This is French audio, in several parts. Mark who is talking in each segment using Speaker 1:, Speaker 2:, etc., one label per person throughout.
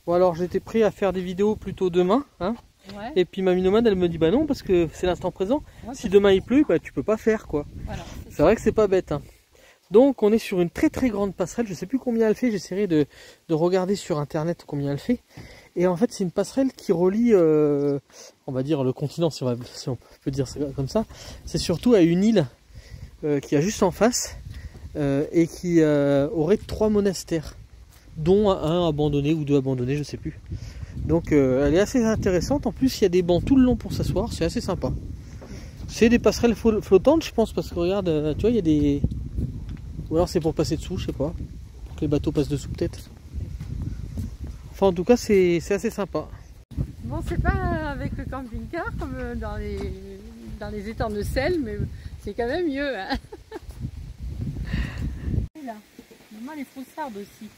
Speaker 1: Bon alors j'étais prêt à faire des vidéos plutôt demain, hein.
Speaker 2: Ouais.
Speaker 1: Et puis Mamie Nomade elle me dit bah non parce que c'est l'instant présent.
Speaker 2: Ouais,
Speaker 1: si demain il pleut, bah tu peux pas faire quoi.
Speaker 2: Voilà.
Speaker 1: C'est vrai que c'est pas bête, hein. Donc on est sur une très très grande passerelle, je sais plus combien elle fait, j'essaierai de regarder sur internet combien elle fait. Et en fait c'est une passerelle qui relie, on va dire le continent si on peut dire ça comme ça. C'est surtout à une île qui est juste en face et qui aurait 3 monastères, dont un abandonné ou 2 abandonnés, je sais plus. Donc elle est assez intéressante, en plus il y a des bancs tout le long pour s'asseoir, c'est assez sympa. C'est des passerelles flottantes je pense, parce que regarde, tu vois il y a des... Ou alors c'est pour passer dessous, je sais pas. Pour que les bateaux passent dessous peut-être. Enfin en tout cas c'est assez sympa.
Speaker 2: Bon, c'est pas avec le camping-car comme dans les étangs de sel, mais c'est quand même mieux. Hein. Là, maman les froussardes aussi.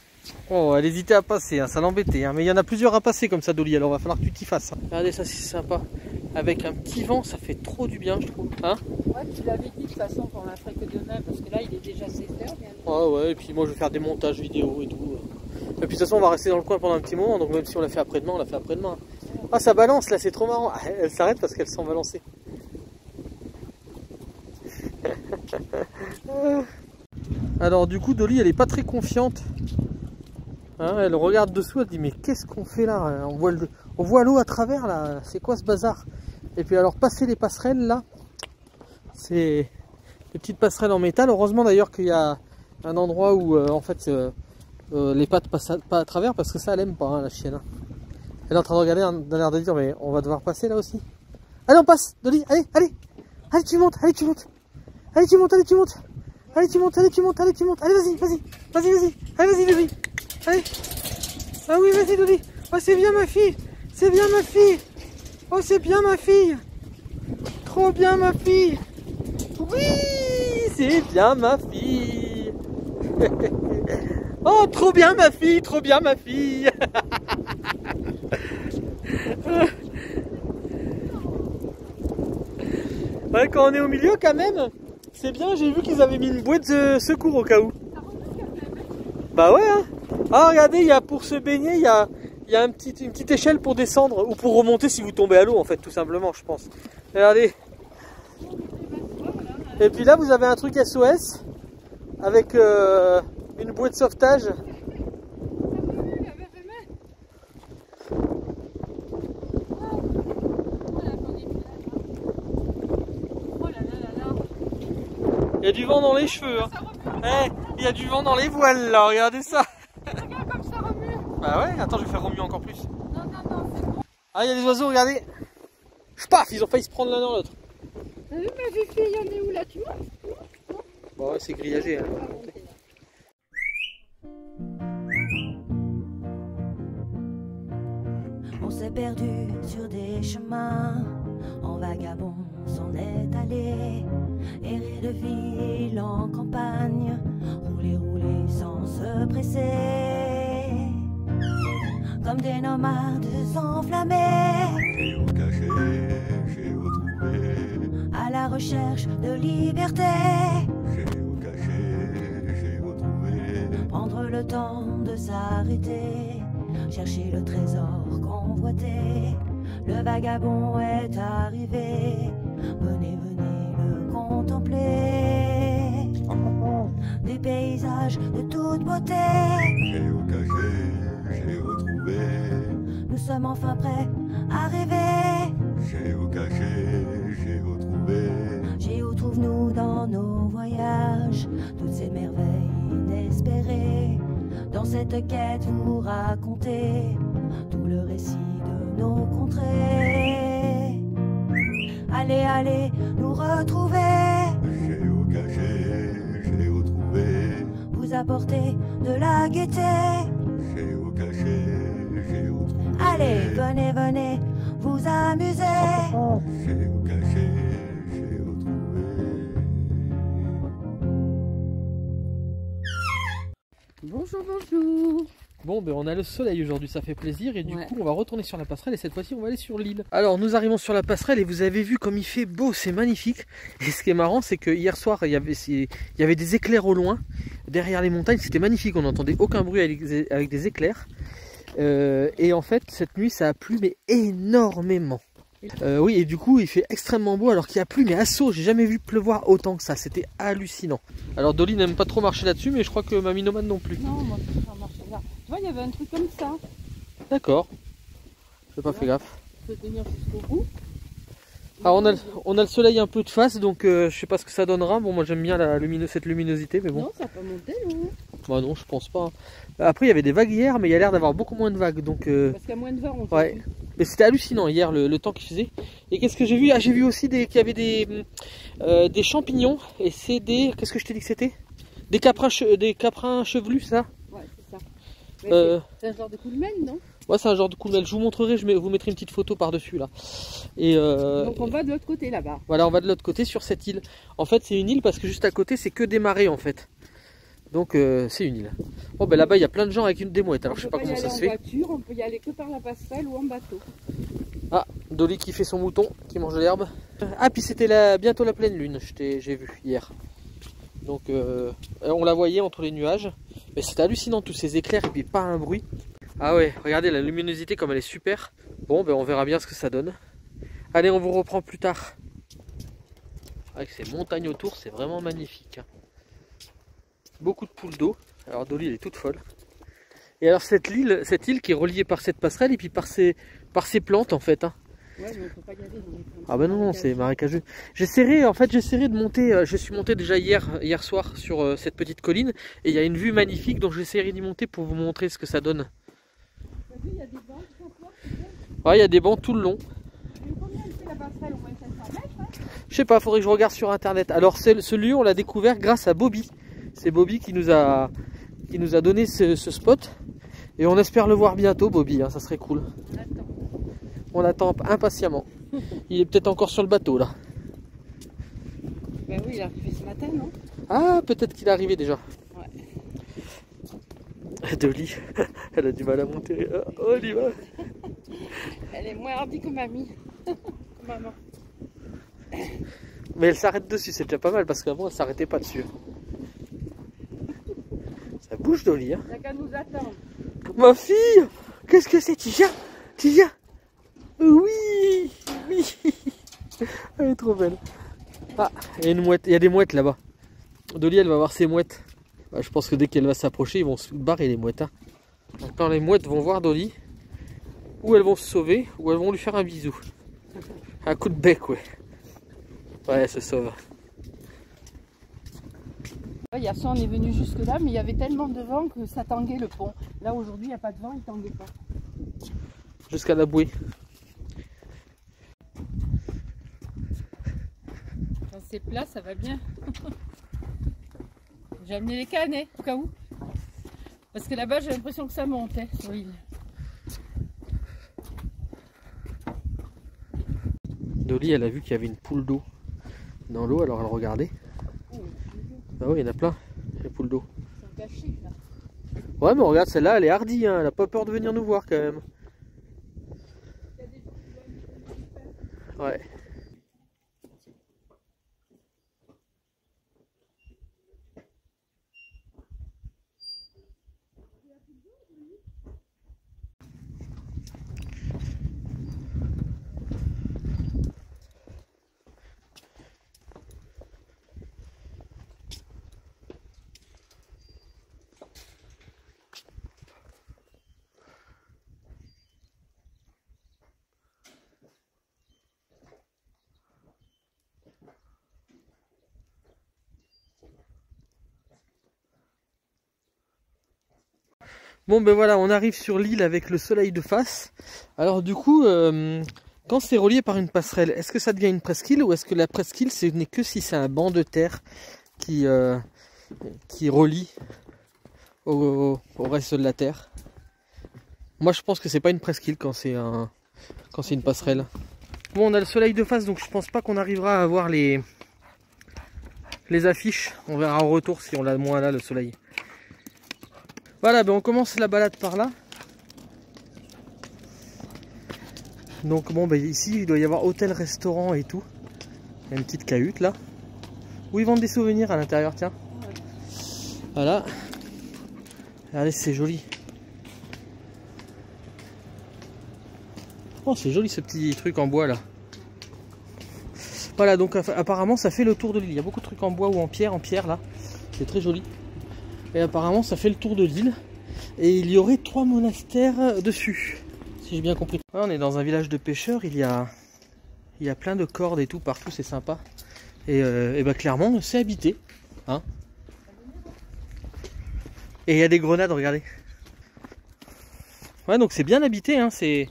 Speaker 1: Oh elle hésitait à passer, hein, ça l'embêtait. Hein. Mais il y en a plusieurs à passer comme ça Dolly, alors il va falloir que tu t'y fasses. Hein. Regardez ça c'est sympa. Avec un petit vent ça fait trop du bien je trouve. Hein,
Speaker 2: Ouais, tu l'avais dit de toute façon qu'on la ferait que demain, parce que là il est déjà 16h.
Speaker 1: ouais, et puis moi je vais faire des montages vidéo et tout. Et puis de toute façon on va rester dans le coin pendant un petit moment, donc même si on l'a fait après-demain, on l'a fait après-demain. Ah ça balance là, c'est trop marrant. Elle s'arrête parce qu'elle se sent balancer. Alors du coup Dolly elle est pas très confiante. Hein, elle regarde dessous, elle dit mais qu'est-ce qu'on fait là? On voit l'eau à travers là, c'est quoi ce bazar? Et puis alors passer les passerelles là, c'est des petites passerelles en métal. Heureusement d'ailleurs qu'il y a un endroit où en fait les pattes passent pas à travers, parce que ça elle aime pas hein, la chienne. Hein. Elle est en train de regarder, elle a l'air de dire mais on va devoir passer là aussi. Allez on passe Dolly, allez, allez, allez tu montes, allez tu montes, allez tu montes, allez tu montes, allez tu montes, allez tu montes, allez tu montes, allez vas-y, vas-y, vas-y, vas-y, allez vas-y Dolly, allez. Ah oui vas-y Dolly, oh c'est bien ma fille, c'est bien ma fille, oh c'est bien ma fille, trop bien ma fille, oui c'est bien ma fille. Oh trop bien ma fille, trop bien ma fille. Ouais, quand on est au milieu quand même, c'est bien, j'ai vu qu'ils avaient mis une bouée de secours au cas où. Bah ouais hein. Ah regardez, il y a pour se baigner, il y a une petite échelle pour descendre ou pour remonter si vous tombez à l'eau en fait, tout simplement je pense. Regardez. Et puis là vous avez un truc SOS avec une bouée de sauvetage. Il y a du vent dans les cheveux. Hein. Eh, il y a du vent dans les voiles là, regardez ça.
Speaker 2: Regarde comme ça remue.
Speaker 1: Bah ouais, attends, je vais faire remuer encore plus.
Speaker 2: Non, non, non, c'est bon.
Speaker 1: Ah, il y a des oiseaux, regardez. Paf, ils ont failli se prendre l'un dans l'autre.
Speaker 2: T'as vu ma vieille fille, elle est où là? Tu vois?
Speaker 1: Bon, ouais, c'est grillagé. Hein.
Speaker 3: On s'est perdu sur des chemins, en vagabond s'en est allé, errer de ville en campagne, rouler, rouler sans se presser, comme des nomades enflammés, à la recherche de liberté, prendre le temps de s'arrêter, chercher le trésor convoité. Le vagabond est arrivé, venez, venez le contempler. Des paysages de toute beauté,
Speaker 4: J'ai retrouvé.
Speaker 3: nous sommes enfin prêts à rêver.
Speaker 4: J'ai retrouvé.
Speaker 3: Géo-trouve-nous dans nos voyages toutes ces merveilles inespérées. Dans cette quête vous racontez tout le récit de nos contrées. Allez, allez, nous retrouver,
Speaker 4: J'ai retrouvé.
Speaker 3: vous apporter de la gaieté.
Speaker 4: J'ai retrouvé.
Speaker 3: Allez, venez, venez, vous amuser.
Speaker 4: J'ai retrouvé.
Speaker 2: Bonjour, bonjour.
Speaker 1: Bon, ben on a le soleil aujourd'hui, ça fait plaisir. Et du
Speaker 2: Ouais.
Speaker 1: coup, on va retourner sur la passerelle et cette fois-ci, on va aller sur l'île. Alors, nous arrivons sur la passerelle et vous avez vu comme il fait beau, c'est magnifique. Et ce qui est marrant, c'est que hier soir, il y avait des éclairs au loin, derrière les montagnes. C'était magnifique, on n'entendait aucun bruit avec des éclairs. Et en fait, cette nuit, ça a plu, mais énormément. Oui, et du coup, il fait extrêmement beau alors qu'il a plu, mais à saut. J'ai jamais vu pleuvoir autant que ça. C'était hallucinant. Alors, Dolly n'aime pas trop marcher là-dessus, mais je crois que Mamie Nomade non plus.
Speaker 2: Non, moi, je préfère marcher là. Tu vois, il y avait un truc comme ça.
Speaker 1: D'accord. J'ai pas fait gaffe.
Speaker 2: Je peux tenir jusqu'au bout.
Speaker 1: Alors on a le soleil un peu de face, donc je sais pas ce que ça donnera. Bon, moi j'aime bien cette luminosité, mais bon.
Speaker 2: Non, ça n'a pas monté, non.
Speaker 1: Bah non, je pense pas. Après il y avait des vagues hier, mais il y a l'air d'avoir beaucoup moins de vagues, donc.
Speaker 2: Parce qu'il y a moins de vent.
Speaker 1: Ouais. Mais c'était hallucinant hier le temps qu'il faisait. Et qu'est-ce que j'ai vu? Ah, j'ai vu aussi qu'il y avait des champignons. Et c'est des. Qu'est-ce que je t'ai dit que c'était? Des caprins chevelus, ça?
Speaker 2: Ouais, c'est ça. C'est un genre de coulmel, non?
Speaker 1: Ouais, c'est un genre de coulmel. Je vous montrerai, vous mettrai une petite photo par-dessus là. Et
Speaker 2: donc on va de l'autre côté là-bas.
Speaker 1: Voilà, on va de l'autre côté sur cette île. En fait, c'est une île parce que juste à côté, c'est que des marais en fait. Donc c'est une île. Bon, ben là-bas, il y a plein de gens avec des mouettes. Alors je sais pas comment ça se fait.
Speaker 2: Voiture, on peut y aller que par la passerelle ou en bateau.
Speaker 1: Ah, Dolly qui fait son mouton, qui mange de l'herbe. Ah, puis c'était bientôt la pleine lune, j'ai vu hier. Donc on la voyait entre les nuages. Mais c'était hallucinant, tous ces éclairs et puis pas un bruit. Ah ouais, regardez la luminosité comme elle est super. Bon, ben on verra bien ce que ça donne. Allez, on vous reprend plus tard. Avec ces montagnes autour, c'est vraiment magnifique. Beaucoup de poules d'eau. Alors Dolly, elle est toute folle. Et alors cette île qui est reliée par cette passerelle et puis par ces plantes en fait. Hein.
Speaker 2: Ouais, mais on peut pas y aller dans les plantes.
Speaker 1: Ah ben non, c'est marécageux. J'essaierai de monter, je suis monté déjà hier soir sur cette petite colline. Et il y a une vue magnifique, donc j'essaierai d'y monter pour vous montrer ce que ça donne.
Speaker 2: Il y a des bancs,
Speaker 1: ouais, il y a des bancs tout le long.
Speaker 2: Combien fait la passerelle? Au moins 500 mètres, hein?
Speaker 1: Je sais pas, faudrait que je regarde sur internet. Alors ce lieu, on l'a découvert grâce à Bobby. C'est Bobby qui nous a donné ce spot. Et on espère le voir bientôt, Bobby, hein, ça serait cool. On attend impatiemment. Il est peut-être encore sur le bateau là.
Speaker 2: Ben oui, il est arrivé ce matin, non?
Speaker 1: Ah, peut-être qu'il est arrivé déjà.
Speaker 2: Ouais.
Speaker 1: Dolly, elle a du mal à monter. Oh, elle y va.
Speaker 2: Elle est moins hardie que mamie. Que maman.
Speaker 1: Mais elle s'arrête dessus, c'est déjà pas mal parce qu'avant elle s'arrêtait pas dessus. Ça bouge, Dolly. Hein.
Speaker 2: Il n'y a qu'à nous attendre.
Speaker 1: Ma fille, qu'est-ce que c'est? Tu viens? Oui. Elle est trop belle. Ah, il y a une mouette, il y a des mouettes là-bas. Dolly, elle va voir ses mouettes. Bah, je pense que dès qu'elle va s'approcher, ils vont se barrer les mouettes. Hein. Quand les mouettes vont voir Dolly, ou elles vont se sauver, ou elles vont lui faire un bisou. Un coup de bec, ouais. Ouais, elle se sauve.
Speaker 2: Hier soir, on est venu jusque là, mais il y avait tellement de vent que ça tanguait le pont. Là, aujourd'hui, il n'y a pas de vent, il ne tanguait pas.
Speaker 1: Jusqu'à la bouée.
Speaker 2: Quand c'est plat, ça va bien. J'ai amené les cannes, hein, au cas où. Parce que là-bas, j'ai l'impression que ça monte hein, sur l'île.
Speaker 1: Dolly, elle a vu qu'il y avait une poule d'eau dans l'eau, alors elle regardait. Ah oui, il y en a plein, les poules d'eau.
Speaker 2: Ils sont cachés, là.
Speaker 1: Ouais, mais regarde, celle-là, elle est hardie, hein. Elle a pas peur de venir nous voir quand même. Ouais. Bon ben voilà, on arrive sur l'île avec le soleil de face. Alors du coup, quand c'est relié par une passerelle, est-ce que ça devient une presqu'île ou est-ce que la presqu'île ce n'est que si c'est un banc de terre qui relie au reste de la terre? Moi je pense que c'est pas une presqu'île quand c'est une passerelle. Bon, on a le soleil de face, donc je pense pas qu'on arrivera à voir les affiches. On verra au retour si on l'a moins là le soleil. Voilà, ben on commence la balade par là. Donc bon, ben ici il doit y avoir hôtel, restaurant et tout. Il y a une petite cahute là. Où ils vendent des souvenirs à l'intérieur, tiens. Voilà. Regardez, c'est joli. Oh, c'est joli ce petit truc en bois là. Voilà, donc apparemment ça fait le tour de l'île. Il y a beaucoup de trucs en bois ou en pierre là. C'est très joli. Et apparemment ça fait le tour de l'île. Et il y aurait 3 monastères dessus, si j'ai bien compris. Là, on est dans un village de pêcheurs, il y a plein de cordes et tout partout, c'est sympa. Et bah, clairement, c'est habité. Hein, et il y a des grenades, regardez. Ouais, donc c'est bien habité, hein, c'est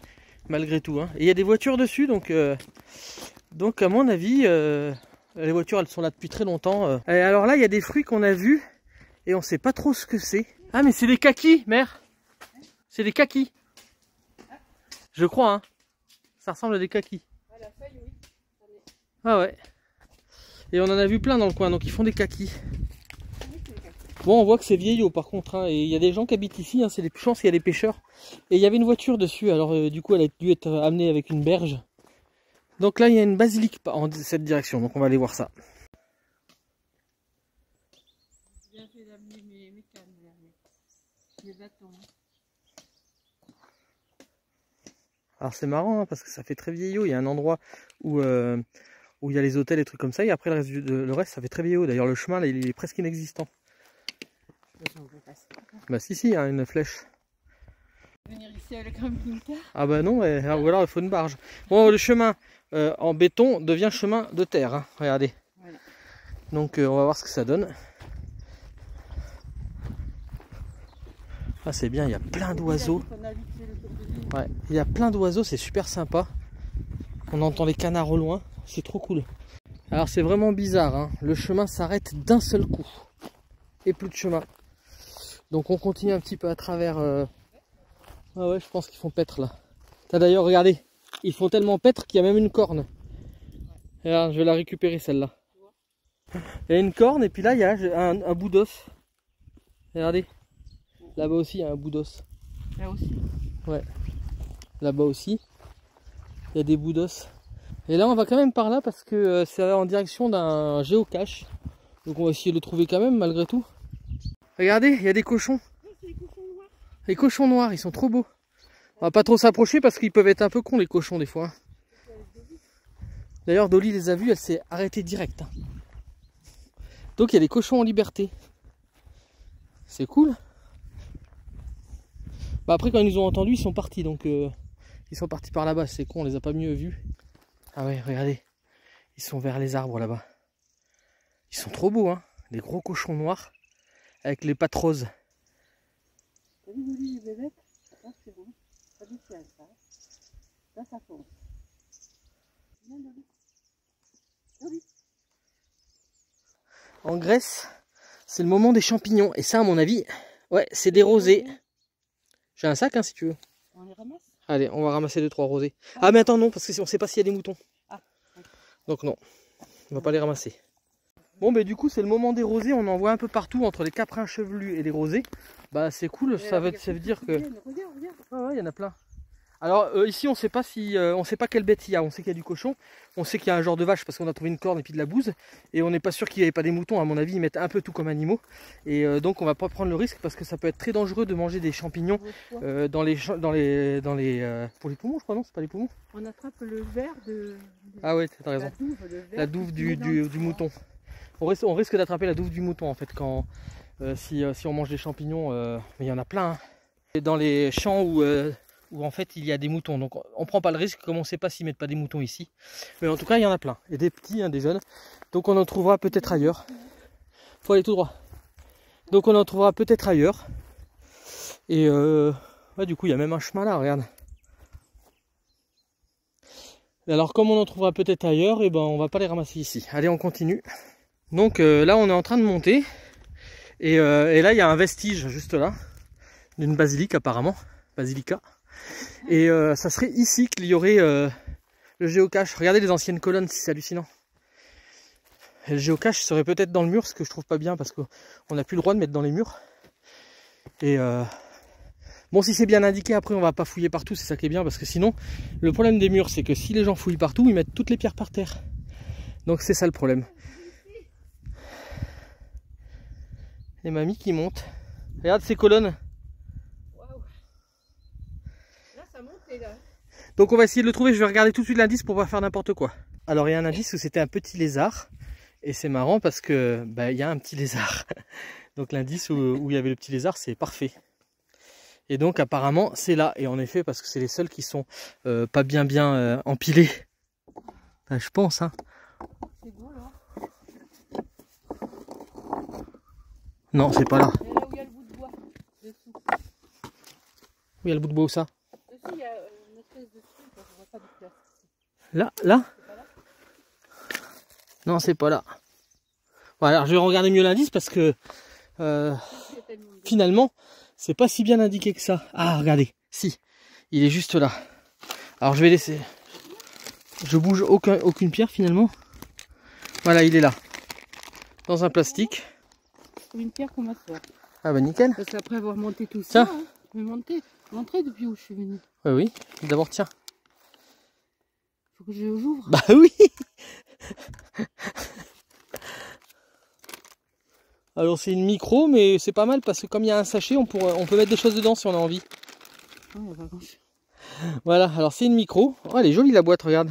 Speaker 1: malgré tout. Hein. Et il y a des voitures dessus, donc à mon avis, les voitures elles sont là depuis très longtemps. Et alors là, il y a des fruits qu'on a vus et on sait pas trop ce que c'est. Ah mais c'est des kakis, mère. C'est des kakis. Je crois, hein. Ça ressemble à des kakis. Ah ouais. Et on en a vu plein dans le coin, donc ils font des kakis. Bon, on voit que c'est vieillot par contre, hein. Et il y a des gens qui habitent ici, hein. Je pense qu'il y a des pêcheurs. Et il y avait une voiture dessus, alors du coup elle a dû être amenée avec une berge. Donc là il y a une basilique en cette direction, donc on va aller voir ça. Alors c'est marrant, hein, parce que ça fait très vieillot. Il y a un endroit où il y a les hôtels et trucs comme ça, et après le reste ça fait très vieillot. D'ailleurs le chemin là, il est presque inexistant. Bah si, il y a une flèche.
Speaker 2: Venir ici avec le camping-car.
Speaker 1: Ah bah non, ou alors il faut une barge. Bon, le chemin en béton devient chemin de terre, hein. Regardez. Voilà. Donc on va voir ce que ça donne. Ah c'est bien, il y a plein d'oiseaux. Ouais, il y a plein d'oiseaux, c'est super sympa. On entend les canards au loin, c'est trop cool. Alors c'est vraiment bizarre, hein. Le chemin s'arrête d'un seul coup. Et plus de chemin. Donc on continue un petit peu à travers... Ah ouais, je pense qu'ils font paître là. D'ailleurs, regardez, ils font tellement paître qu'il y a même une corne. Regarde, je vais la récupérer celle-là. Il y a une corne et puis là il y a un bout d'os. Regardez. Là-bas aussi il y a un bout d'os.
Speaker 2: Là aussi.
Speaker 1: Ouais. Là-bas aussi. Il y a des bouts d'os. Et là on va quand même par là parce que c'est en direction d'un géocache. Donc on va essayer de le trouver quand même malgré tout. Regardez, il y a des cochons. Les cochons noirs, ils sont trop beaux. On va pas trop s'approcher parce qu'ils peuvent être un peu cons les cochons des fois. D'ailleurs Dolly les a vus, elle s'est arrêtée direct. Donc il y a des cochons en liberté. C'est cool. Bah après quand ils nous ont entendus, ils sont partis. Donc ils sont partis par là-bas, c'est con, on les a pas mieux vus. Ah ouais, regardez. Ils sont vers les arbres là-bas. Ils sont trop beaux, hein. Des gros cochons noirs avec les pattes roses.
Speaker 2: T'as vu les bébêtes? Attention, ça déchire ça. Là ça fonce. Viens Dolly.
Speaker 1: En Grèce, c'est le moment des champignons. Et ça, à mon avis, ouais, c'est des rosés. J'ai un sac, hein, si tu veux.
Speaker 2: On les ramasse?
Speaker 1: Allez, on va ramasser 2-3 rosés. Ah, mais attends, non, parce qu'on sait pas s'il y a des moutons.
Speaker 2: Ah.
Speaker 1: Donc non, on va pas les ramasser. Bon, mais du coup, c'est le moment des rosés. On en voit un peu partout entre les caprins chevelus et les rosés. Bah, c'est cool. Ça veut dire que...
Speaker 2: Regarde.
Speaker 1: Ah ouais, il y en a plein. Alors ici on sait pas si on sait pas quelle bête il y a, on sait qu'il y a du cochon, on sait qu'il y a un genre de vache parce qu'on a trouvé une corne et puis de la bouse, et on n'est pas sûr qu'il n'y ait pas des moutons. À mon avis ils mettent un peu tout comme animaux, et donc on va pas prendre le risque parce que ça peut être très dangereux de manger des champignons pour les poumons, je crois. Non, c'est pas les poumons.
Speaker 2: On attrape le verre de
Speaker 1: Ah ouais, t'as raison. La douve du mouton. On risque d'attraper la douve du mouton en fait quand si on mange des champignons, mais il y en a plein, hein. Et dans les champs où en fait il y a des moutons, donc on prend pas le risque comme on sait pas s'ils mettent pas des moutons ici, mais en tout cas il y en a plein, et des petits, hein, des jeunes, donc on en trouvera peut-être ailleurs. Faut aller tout droit, donc on en trouvera peut-être ailleurs, et ouais, du coup il y a même un chemin là, regarde. Et alors comme on en trouvera peut-être ailleurs, et ben on va pas les ramasser ici. Allez, on continue. Donc là on est en train de monter, et là il y a un vestige juste là d'une basilique apparemment, basilica. Et ça serait ici qu'il y aurait le géocache. Regardez les anciennes colonnes, c'est hallucinant. Et le géocache serait peut-être dans le mur, ce que je trouve pas bien parce qu'on n'a plus le droit de mettre dans les murs. Et bon, si c'est bien indiqué, après on va pas fouiller partout, c'est ça qui est bien, parce que sinon le problème des murs c'est que si les gens fouillent partout, ils mettent toutes les pierres par terre. Donc c'est ça le problème. Et mamie qui monte. Regarde ces colonnes.
Speaker 2: Là ça monte et là.
Speaker 1: Donc on va essayer de le trouver, je vais regarder tout de suite l'indice pour pas faire n'importe quoi. Alors il y a un indice où c'était un petit lézard. Et c'est marrant parce que il y a un petit lézard. Donc l'indice où il y avait le petit lézard, c'est parfait. Et donc apparemment c'est là. Et en effet, parce que c'est les seuls qui sont pas bien empilés. Enfin, je pense, hein.
Speaker 2: C'est beau là.
Speaker 1: Non, c'est pas là.
Speaker 2: Et là où il y a le bout de bois, dessous.
Speaker 1: Où il y a le bout de bois où ça?
Speaker 2: Dessus, il y a une espèce de truc, je vois pas de place.
Speaker 1: Là? Là? Non, c'est pas là. Bon, alors je vais regarder mieux l'indice parce que finalement, c'est pas si bien indiqué que ça. Ah, regardez, si, il est juste là. Alors je vais laisser. Je bouge aucune pierre finalement. Voilà, il est là. Dans un plastique.
Speaker 2: C'est une pierre qu'on va faire.
Speaker 1: Ah bah nickel.
Speaker 2: Parce qu'après avoir monté tout
Speaker 1: Tiens.
Speaker 2: ça, hein, je vais montrer depuis où je suis venue.
Speaker 1: Oui, oui. D'abord, tiens.
Speaker 2: Faut que j'ouvre.
Speaker 1: Bah oui. Alors c'est une micro, mais c'est pas mal parce que comme il y a un sachet, on peut mettre des choses dedans si on a envie.
Speaker 2: Oh, il y a pas grand-chose.
Speaker 1: Voilà, alors c'est une micro. Oh, elle est jolie la boîte, regarde.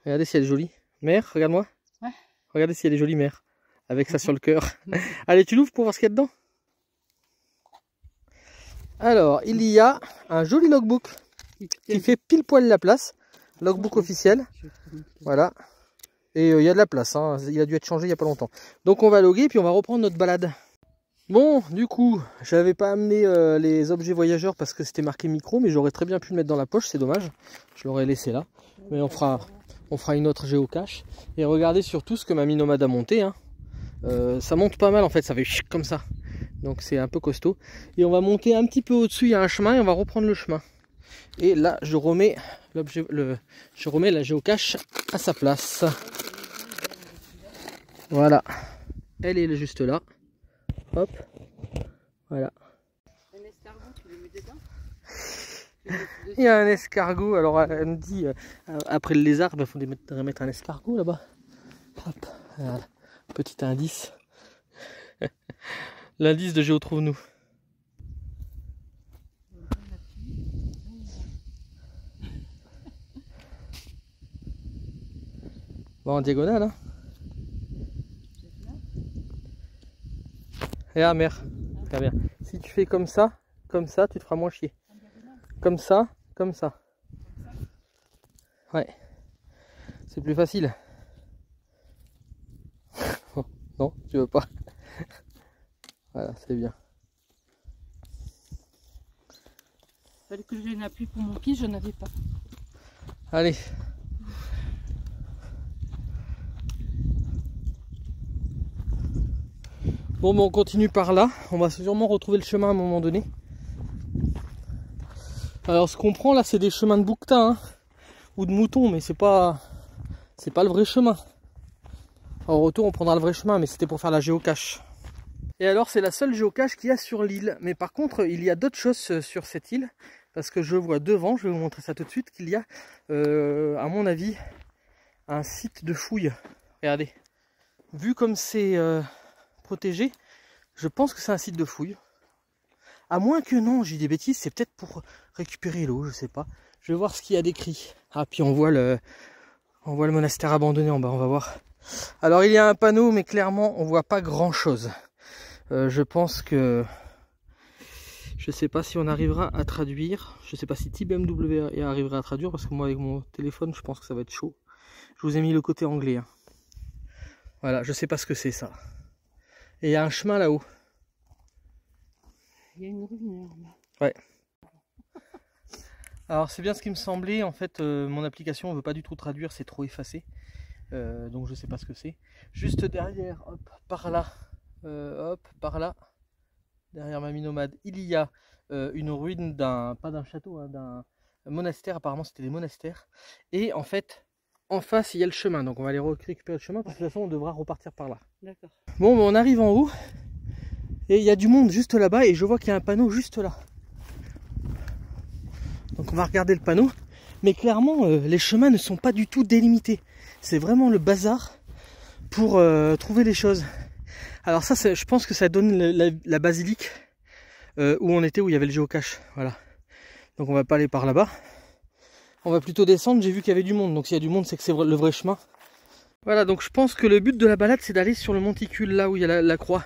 Speaker 1: Regardez si elle est jolie. Mère, regarde-moi.
Speaker 2: Ouais.
Speaker 1: Regardez si elle est jolie, mère. Avec ça sur le cœur. Allez, tu l'ouvres pour voir ce qu'il y a dedans. Alors, il y a un joli logbook qui fait pile poil la place. Logbook officiel. Voilà. Et il y a de la place, hein. Il a dû être changé il n'y a pas longtemps. Donc on va loguer puis on va reprendre notre balade. Bon, du coup, j'avais pas amené les objets voyageurs parce que c'était marqué micro, mais j'aurais très bien pu le mettre dans la poche, c'est dommage. Je l'aurais laissé là. Mais on fera une autre géocache. Et regardez surtout ce que Mamie Nomade a monté. Hein. Ça monte pas mal en fait, ça fait comme ça. Donc c'est un peu costaud. Et on va monter un petit peu au-dessus, il y a un chemin et on va reprendre le chemin. Et là, je remets la géocache à sa place. Voilà. Elle est juste là. Hop. Voilà.
Speaker 2: Un escargot, tu le mets dedans?
Speaker 1: Il y a un escargot. Alors elle me dit, après le lézard, il faut remettre un escargot là-bas. Hop. Voilà. Petit indice. L'indice de Géo Trouve-nous. Bon, en diagonale, hein. Regarde, mère. Regarde bien. Si tu fais comme ça, tu te feras moins chier. Comme ça, comme ça. Ouais. C'est plus facile. Non, tu veux pas. Voilà, c'est bien.
Speaker 2: Il fallait que j'ai un appui pour mon pied, je n'avais pas.
Speaker 1: Allez. Bon, on continue par là. On va sûrement retrouver le chemin à un moment donné. Alors, ce qu'on prend là, c'est des chemins de bouquetin hein, ou de moutons, mais c'est pas le vrai chemin. Au retour, on prendra le vrai chemin, mais c'était pour faire la géocache. Et alors, c'est la seule géocache qu'il y a sur l'île. Mais par contre, il y a d'autres choses sur cette île. Parce que je vois devant, je vais vous montrer ça tout de suite, qu'il y a, à mon avis, un site de fouilles. Regardez. Vu comme c'est protégé, je pense que c'est un site de fouilles. À moins que non, j'ai des bêtises, c'est peut-être pour récupérer l'eau, je sais pas. Je vais voir ce qu'il y a décrit. Ah, puis on voit le monastère abandonné en bas, on va voir. Alors il y a un panneau, mais clairement on voit pas grand chose. Je pense que... Je sais pas si on arrivera à traduire. Je sais pas si TeamBMW arrivera à traduire, parce que moi avec mon téléphone, je pense que ça va être chaud. Je vous ai mis le côté anglais. Hein. Voilà, je sais pas ce que c'est ça. Et il y a un chemin là-haut.
Speaker 2: Il y a une rumeur là.
Speaker 1: Ouais. Alors c'est bien ce qui me semblait. En fait, mon application ne veut pas du tout traduire, c'est trop effacé. Donc je sais pas ce que c'est. Juste derrière, hop, par là, derrière Mamie Nomade, il y a une ruine pas d'un château, hein, d'un monastère. Apparemment c'était des monastères. Et en fait, en face il y a le chemin. Donc on va aller récupérer le chemin parce que de toute façon on devra repartir par là.
Speaker 2: D'accord.
Speaker 1: Bon, on arrive en haut. Et il y a du monde juste là-bas et je vois qu'il y a un panneau juste là. Donc on va regarder le panneau. Mais clairement, les chemins ne sont pas du tout délimités. C'est vraiment le bazar pour trouver les choses. Alors ça, je pense que ça donne la basilique où on était, où il y avait le géocache. Voilà. Donc on va pas aller par là-bas. On va plutôt descendre, j'ai vu qu'il y avait du monde. Donc s'il y a du monde, c'est que c'est le vrai chemin. Voilà, donc je pense que le but de la balade, c'est d'aller sur le monticule, là où il y a la croix.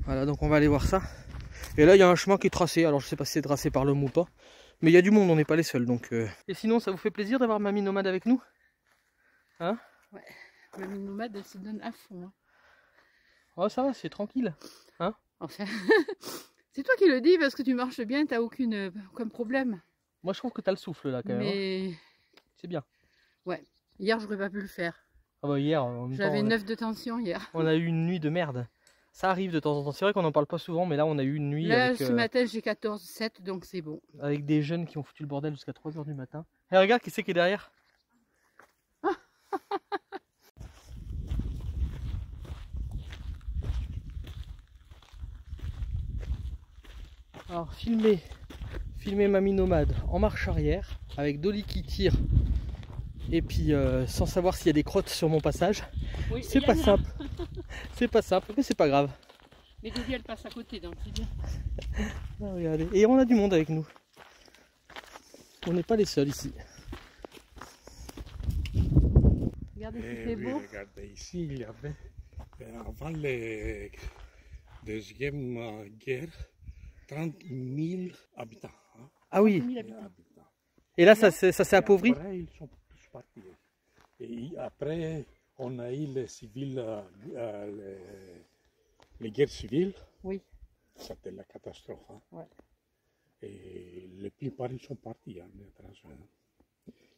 Speaker 1: Voilà, donc on va aller voir ça. Et là, il y a un chemin qui est tracé. Alors je sais pas si c'est tracé par l'homme ou pas. Mais il y a du monde, on n'est pas les seuls. Donc, Et sinon, ça vous fait plaisir d'avoir Mamie Nomade avec nous? Hein?
Speaker 2: Ouais, Mamie Nomade, elle se donne à fond. Hein.
Speaker 1: Oh, ça va, c'est tranquille. Hein?
Speaker 2: Enfin, c'est toi qui le dis parce que tu marches bien, t'as aucun problème.
Speaker 1: Moi, je trouve que t'as le souffle là, quand même.
Speaker 2: Mais...
Speaker 1: C'est bien.
Speaker 2: Ouais, hier, j'aurais pas pu le faire.
Speaker 1: Ah bah hier,
Speaker 2: j'avais 9 de tension hier.
Speaker 1: On a eu une nuit de merde. Ça arrive de temps en temps. C'est vrai qu'on n'en parle pas souvent, mais là, on a eu une nuit.
Speaker 2: Là,
Speaker 1: avec,
Speaker 2: ce matin, j'ai 14,7, donc c'est bon.
Speaker 1: Avec des jeunes qui ont foutu le bordel jusqu'à 3 h du matin. Et regarde, qui c'est qui est derrière? Alors, filmer Mamie Nomade en marche arrière, avec Dolly qui tire, et puis sans savoir s'il y a des crottes sur mon passage. Oui, c'est pas simple. C'est pas simple, mais c'est pas grave.
Speaker 2: Mais Dolly, elle passe à côté, donc c'est bien.
Speaker 1: Ah, regardez. Et on a du monde avec nous. On n'est pas les seuls ici.
Speaker 2: Regardez si c'est beau.
Speaker 5: Regardez, ici, il y avait, avant la deuxième guerre, 30 000 habitants. Hein.
Speaker 1: Ah oui.
Speaker 2: 30 000 habitants.
Speaker 1: Et là, ça s'est appauvri.
Speaker 5: Après, ils sont tous partis. Et après, on a eu les civils, les guerres civiles.
Speaker 2: Oui.
Speaker 5: C'était la catastrophe. Hein.
Speaker 2: Ouais.
Speaker 5: Et la plupart, ils sont partis. Hein,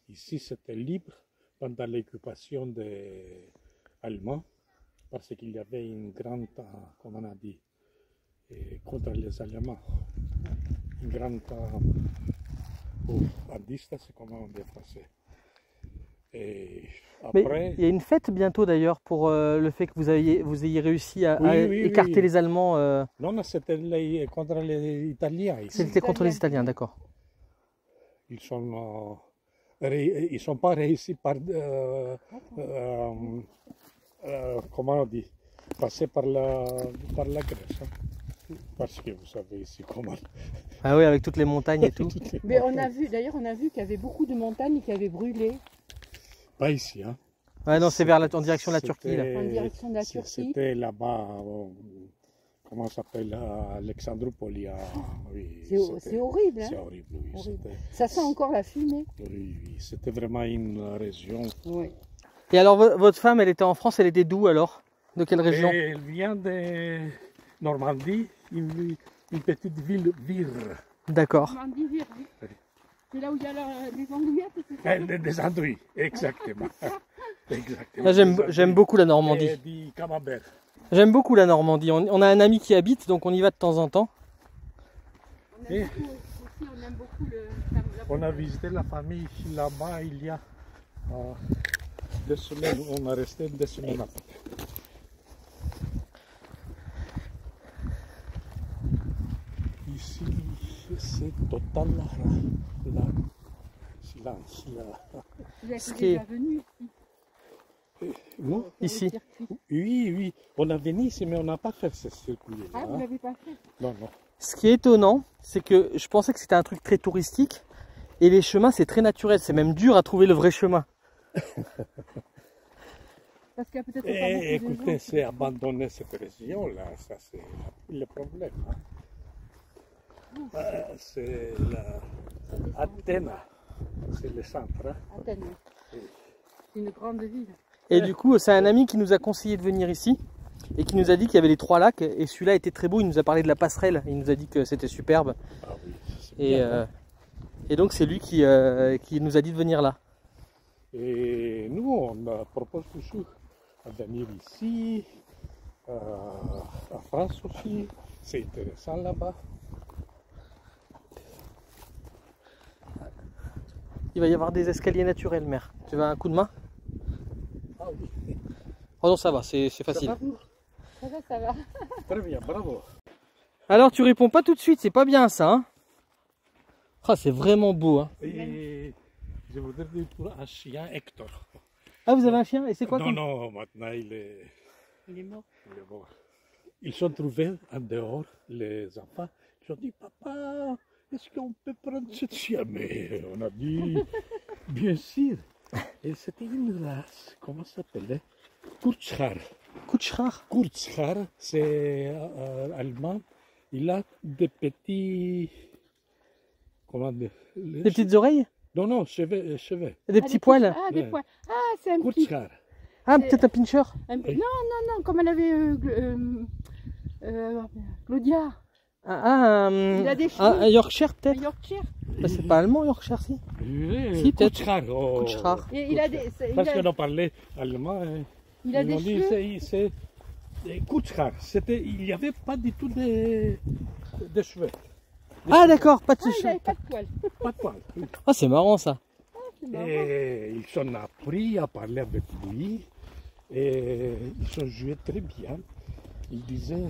Speaker 5: ici, c'était libre pendant l'occupation des Allemands, parce qu'il y avait une grande, comment on a dit, contre les Allemands. Une grande bandiste, c'est comment on dit en français. Et après...
Speaker 1: Mais il y a une fête bientôt d'ailleurs pour le fait que vous ayez réussi à,
Speaker 5: oui,
Speaker 1: écarter les Allemands.
Speaker 5: Non, c'était contre les Italiens.
Speaker 1: C'était contre les Italiens, d'accord.
Speaker 5: Ils sont pas réussi par comment on dit, passer par la Grèce. Hein. Parce que vous savez ici comment.
Speaker 1: Ah oui, avec toutes les montagnes et tout.
Speaker 2: Mais on a vu, d'ailleurs, on a vu qu'il y avait beaucoup de montagnes qui avaient brûlé.
Speaker 5: Pas ici, hein.
Speaker 1: Ouais, non, c'est en direction de la Turquie. Là.
Speaker 2: En direction de la Turquie.
Speaker 5: C'était là-bas, comment ça s'appelle, Alexandroupoli. Oui,
Speaker 2: c'est horrible, hein.
Speaker 5: C'est horrible, oui.
Speaker 2: Horrible. Ça sent encore la fumée.
Speaker 5: Oui, oui. C'était vraiment une région.
Speaker 2: Oui.
Speaker 1: Et alors, votre femme, elle était en France, elle était d'où alors? De quelle région?
Speaker 5: Elle vient de Normandie, une petite ville, Vire.
Speaker 1: D'accord.
Speaker 2: Normandie, Vire, oui. C'est là où il y a les andouillettes, c'est ça?
Speaker 5: Des andouilles, exactement.
Speaker 1: Là, j'aime beaucoup la Normandie.
Speaker 5: Et du camembert.
Speaker 1: J'aime beaucoup la Normandie. On a un ami qui habite, donc on y va de temps en temps.
Speaker 2: On aime beaucoup
Speaker 5: on a visité la famille là-bas il y a 2 semaines. On a resté 2 semaines après. Ici, c'est total silence.
Speaker 2: Vous êtes déjà venu ici?
Speaker 5: Non,
Speaker 1: ici.
Speaker 5: Oui, oui. On a venu ici, mais on n'a pas fait ce circuit-là.
Speaker 2: Ah, vous ne l'avez pas fait?
Speaker 5: Non, non.
Speaker 1: Ce qui est étonnant, c'est que je pensais que c'était un truc très touristique. Et les chemins, c'est très naturel. C'est même dur à trouver le vrai chemin.
Speaker 2: Parce qu'il y a peut-être
Speaker 5: écoutez, c'est abandonner cette région-là. Ça, c'est le problème. Hein. C'est Athènes. C'est le centre. Hein.
Speaker 2: Athènes. C'est une grande ville.
Speaker 1: Et du coup, c'est un ami qui nous a conseillé de venir ici. Et qui nous a dit qu'il y avait les 3 lacs. Et celui-là était très beau. Il nous a parlé de la passerelle. Il nous a dit que c'était superbe.
Speaker 5: Ah oui, bien,
Speaker 1: et donc, c'est lui qui nous a dit de venir là.
Speaker 5: Et nous, on propose toujours de venir ici, en France aussi. C'est intéressant là-bas.
Speaker 1: Il va y avoir des escaliers naturels, mère. Tu veux un coup de main?
Speaker 5: Ah oui.
Speaker 1: Oh non, ça va, c'est facile.
Speaker 2: Ça va.
Speaker 5: Très bien, bravo.
Speaker 1: Alors, tu réponds pas tout de suite, c'est pas bien ça, hein? Ah, c'est vraiment beau, hein.
Speaker 5: Et je voudrais dire pour un chien, Hector.
Speaker 1: Ah, vous avez un chien? Et c'est quoi?
Speaker 5: Non, maintenant il est
Speaker 2: mort.
Speaker 5: Il est mort. Ils sont trouvés en dehors, les enfants. Ils ont dit, papa, est-ce qu'on peut prendre ce chien? Mais on a dit, Bien sûr. Et c'était une race, comment ça s'appelait? Kurzhaar.
Speaker 1: Kurzhaar.
Speaker 5: Kurzhaar, c'est allemand. Il a des petits... Comment dire?
Speaker 1: Des petites oreilles?
Speaker 5: Non, non, cheveux.
Speaker 1: Et des petits poils?
Speaker 2: Ah, des poils. Ah, c'est un petit...
Speaker 5: Kurzhaar.
Speaker 1: Ah, peut-être un pincher?
Speaker 2: Non, non, comme elle avait Claudia. Il a des cheveux.
Speaker 1: Un Yorkshire
Speaker 2: Un
Speaker 1: peut-être?
Speaker 2: Yorkshire.
Speaker 1: Bah, c'est pas allemand Yorkshire si?
Speaker 5: Oui,
Speaker 1: Si, peut-être.
Speaker 5: Kurzhaar. Oh.
Speaker 1: Kurzhaar.
Speaker 2: Et il a des...
Speaker 5: Parce qu'on parlait allemand.
Speaker 2: Il a
Speaker 5: ils
Speaker 2: des
Speaker 5: m'ont dit,
Speaker 2: cheveux.
Speaker 5: c'est Kurzhaar. Il n'y avait pas du tout de cheveux.
Speaker 1: Ah d'accord, pas de
Speaker 2: Ah, il
Speaker 1: cheveux.
Speaker 2: n'avait pas de poils.
Speaker 5: Pas de poils. Oui.
Speaker 1: Ah c'est marrant ça.
Speaker 2: C'est marrant.
Speaker 5: Et ils ont appris à parler avec lui. Et ils ont joué très bien. Ils disaient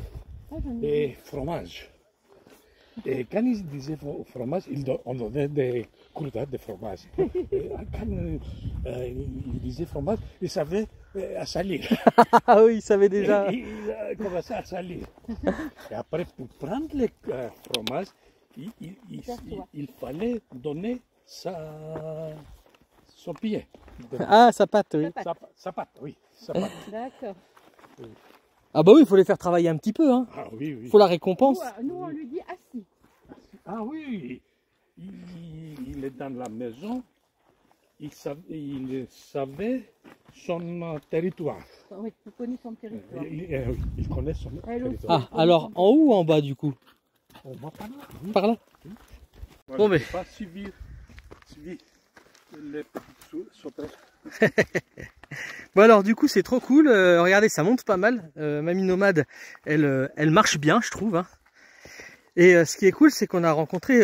Speaker 2: Ah, j'en ai-
Speaker 5: fromage. Et quand ils disaient fromage, on donnait des croûtes de fromage. Et quand ils disaient fromage, ils savaient à salir.
Speaker 1: Ah oui, il savait déjà.
Speaker 5: Il commençait à salir. Et après, pour prendre le fromage, il fallait donner son pied.
Speaker 1: Ah sa patte, oui.
Speaker 5: Sa patte, oui. Sa patte.
Speaker 2: D'accord.
Speaker 1: Ah bah oui, il faut les faire travailler un petit peu, hein.
Speaker 5: Ah oui, oui.
Speaker 1: Faut la récompense.
Speaker 2: Nous, on lui dit assis.
Speaker 5: Ah oui, il est dans la maison, il savait son territoire.
Speaker 2: Oui, il connaît son territoire.
Speaker 5: Il connaît son
Speaker 2: Elle aussi.
Speaker 5: territoire.
Speaker 1: Ah, alors en haut ou en bas du coup?
Speaker 5: On va par là. Oui.
Speaker 1: Par là?
Speaker 5: Moi,
Speaker 1: Bon,
Speaker 5: je
Speaker 1: mais-
Speaker 5: sais pas suivi les petites sauterelles.
Speaker 1: Bon alors du coup c'est trop cool, regardez ça monte pas mal, Mamie Nomade elle marche bien je trouve, hein. Et ce qui est cool c'est qu'on a rencontré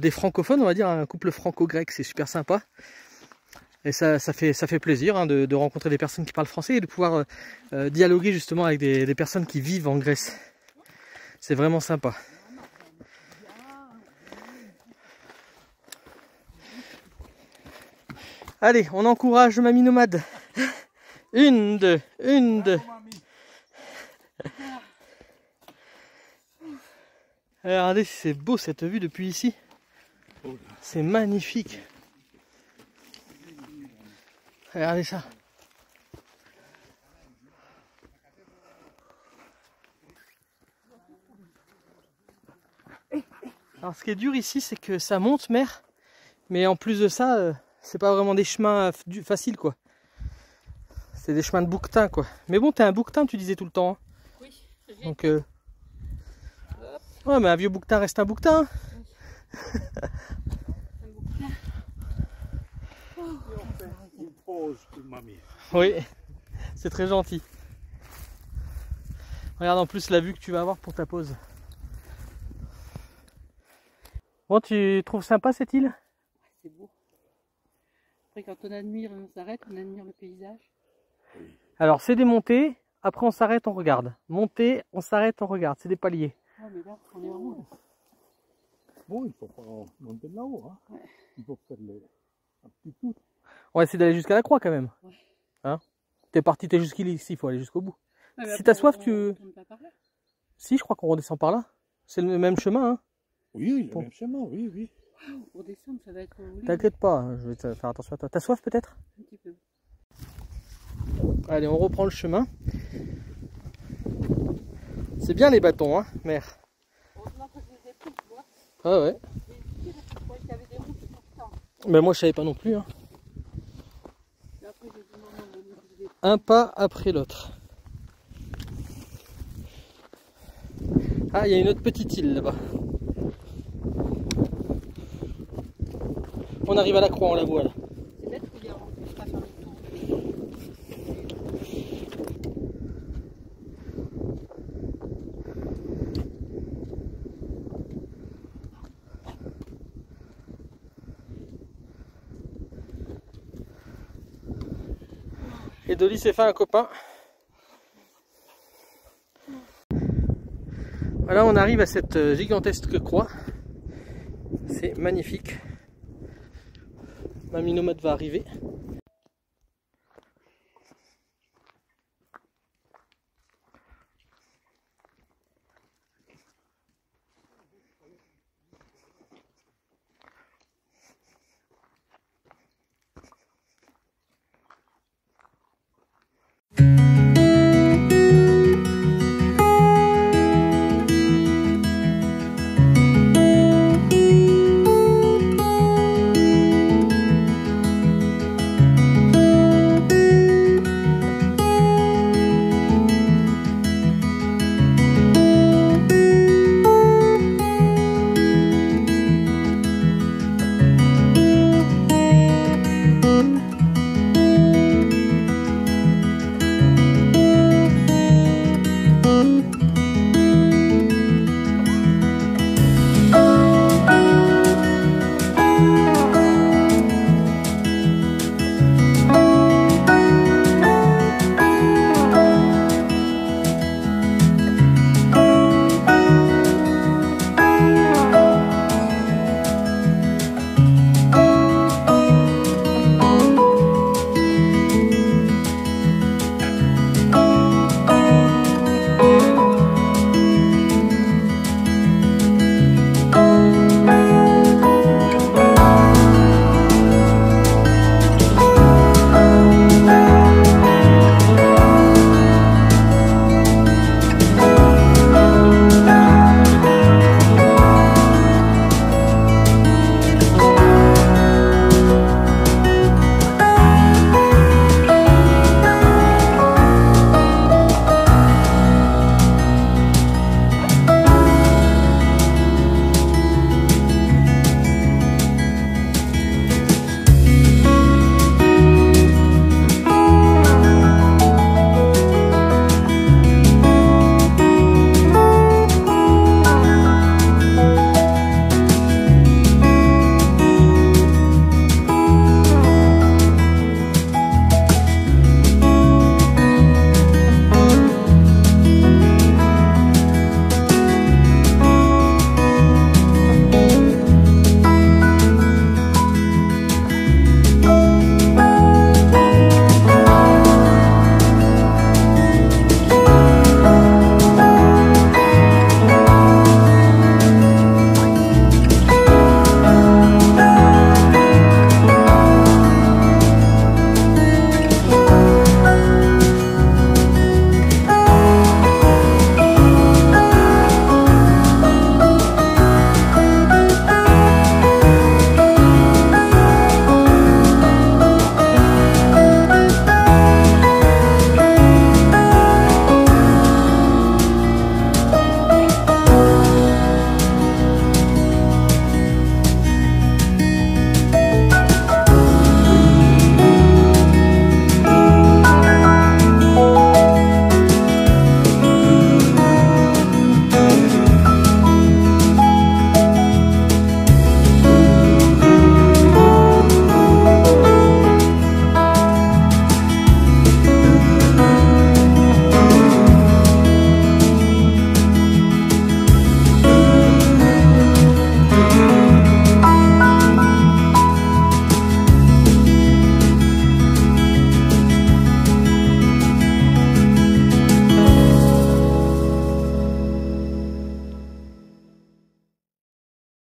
Speaker 1: des francophones, on va dire un couple franco-grec, c'est super sympa. Et ça fait plaisir hein, de rencontrer des personnes qui parlent français et de pouvoir dialoguer justement avec des personnes qui vivent en Grèce. C'est vraiment sympa. Allez, on encourage Mamie Nomade. Une, deux. Regardez, c'est beau cette vue depuis ici. C'est magnifique. Regardez ça. Alors ce qui est dur ici, c'est que ça monte mer. Mais en plus de ça, c'est pas vraiment des chemins faciles quoi. C'est des chemins de bouquetin quoi. Mais bon, t'es un bouquetin, tu disais tout le temps. Hein.
Speaker 2: Oui.
Speaker 1: Donc ouais, mais un vieux bouquetin reste un bouquetin.
Speaker 5: Une pause pour mamie.
Speaker 1: Oui, c'est très gentil. Regarde en plus la vue que tu vas avoir pour ta pause. Bon, tu trouves sympa cette île?
Speaker 2: C'est beau. Après, quand on admire, on s'arrête, on admire le paysage.
Speaker 1: Alors c'est des montées, après on s'arrête, on regarde. Montée, on s'arrête, on regarde. C'est des paliers.
Speaker 2: Ah, mais là, on est en haut. Là.
Speaker 5: Bon, il ne faut pas monter là-haut. Hein.
Speaker 2: Ouais.
Speaker 5: Il faut faire un petit tour.
Speaker 1: On va essayer d'aller jusqu'à la croix quand même.
Speaker 2: Ouais.
Speaker 1: Hein? T'es parti, t'es jusqu'ici, il faut aller jusqu'au bout.
Speaker 2: Ouais, mais
Speaker 1: Si
Speaker 2: après,
Speaker 1: t'as soif,
Speaker 2: on
Speaker 1: tu...
Speaker 2: retourne pas par là.
Speaker 1: Si, je crois qu'on redescend par là. C'est le même chemin, hein.
Speaker 5: Oui, le
Speaker 1: Bon.
Speaker 5: même chemin, oui, oui.
Speaker 2: Pour descendre, ça va être au lit.
Speaker 1: T'inquiète pas, hein, je vais te faire attention à toi. T'as soif peut-être?
Speaker 2: Un petit peu.
Speaker 1: Allez, on reprend le chemin. C'est bien les bâtons, hein, mère.
Speaker 2: Heureusement que je les ai pris, tu vois.
Speaker 1: Ah ouais.
Speaker 2: Et je croyais qu'il y avait des routes tout le temps.
Speaker 1: Mais moi je savais pas non plus. Hein.
Speaker 2: Et après, j'ai dit non, non, je les ai pris.
Speaker 1: Un pas après l'autre. Ah, il y a une autre petite île là-bas. On arrive à la croix, on la voit là.
Speaker 2: C'est bête qu'il y a pas faire le tour.
Speaker 1: Et Dolly s'est fait un copain. Voilà, on arrive à cette gigantesque croix. C'est magnifique. Mamie Nomade va arriver.